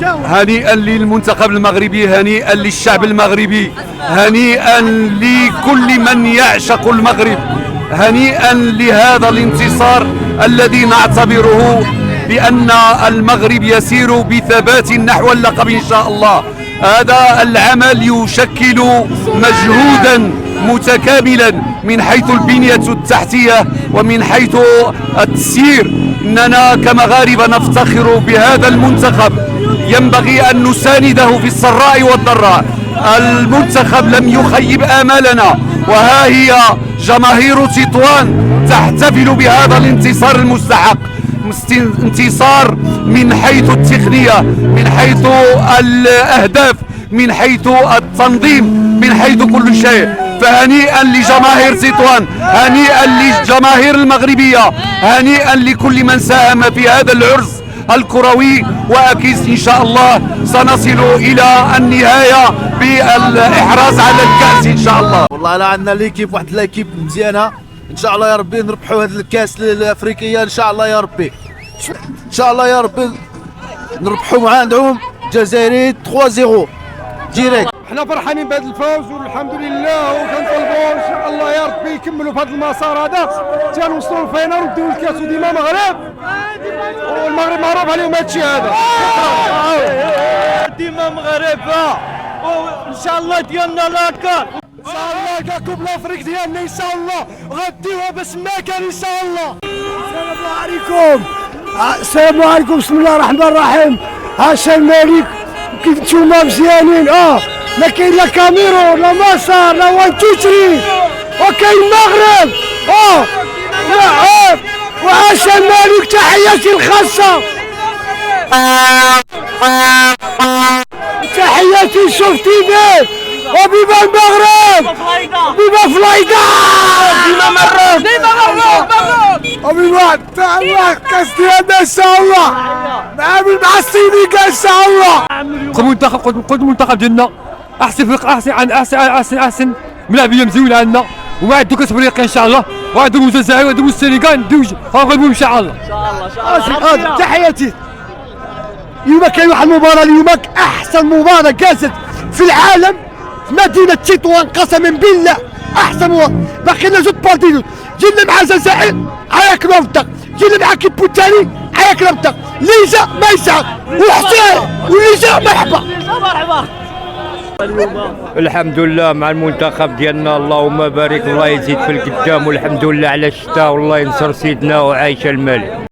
هنيئا للمنتخب المغربي، هنيئا للشعب المغربي، هنيئا لكل من يعشق المغرب، هنيئا لهذا الانتصار الذي نعتبره بأن المغرب يسير بثبات نحو اللقب إن شاء الله. هذا العمل يشكل مجهودا متكاملا من حيث البنية التحتية ومن حيث التسيير. إننا كمغاربة نفتخر بهذا المنتخب، ينبغي أن نسانده في السراء والضراء. المنتخب لم يخيب آمالنا، وها هي جماهير تطوان تحتفل بهذا الانتصار المستحق، انتصار من حيث التقنية، من حيث الأهداف، من حيث التنظيم، من حيث كل شيء. فهنيئا لجماهير تطوان، هنيئا للجماهير المغربية، هنيئا لكل من ساهم في هذا العرس الكروي، واكيد ان شاء الله سنصل الى النهايه بالاحراز على الكاس ان شاء الله. والله لا عندنا ليكيب، واحد ليكيب مزيانه ان شاء الله يا ربي نربحوا هذه الكاس الافريقيه ان شاء الله يا ربي، ان شاء الله يا ربي نربحوا مع عندهم جزائري 3-0 ديريكت. احنا فرحانين بهذا الفوز والحمد لله، وكنطلبوا ان شاء الله يا ربي يكملوا في هذا المسار هذا حتى نوصلوا للفاينال ونديو الكاس. وديما مغرب، والمغرب معروف عليهم هذا الشيء هذا. ديما مغاربه وان شاء الله ديالنا لاكار، ان شاء الله كاكوب لافريك ديالنا ان شاء الله غديوها باش ما كان ان شاء الله. السلام عليكم، السلام عليكم، بسم الله الرحمن الرحيم. هاشا الملك كيف نتوما مزيانين؟ ما كاين لا كاميرون لا مسار لا 1 2 3 وكاين المغرب. لا وعاشا الملك، تحياتي الخاصة، تحياتي شوف تيفي، وبيبا المغرب، بيبا فلايدا، ديما مروك، ديما مروك، وبيبا الله كاس ديالنا ان شاء الله، نعمل مع السينيغال ان شاء الله. قد المنتخب ديالنا احسن فريق، احسن ملاعبيه مزيونه عندنا، وما عندو كاس افريقيا ان شاء الله، وعندو الجزائر وعندو السنغال، غنغلبوا ان شاء الله. تحياتي. اليوم كاين واحد المباراة، اليوم احسن مباراة جازت في العالم في مدينة تطوان، قسما بالله احسن مباراة. باقي لنا زوج بارتيات، جينا مع الجزائر عياكلوا الفطق، جينا مع كيبو الثاني عياكلوا الفطق، ليجا ما يسعد وحسين وليجا مرحبا. الحمد لله مع المنتخب ديالنا، اللهم بارك، الله يزيد في القدام، والحمد لله على الشتاء، والله ينصر سيدنا وعايش الملك.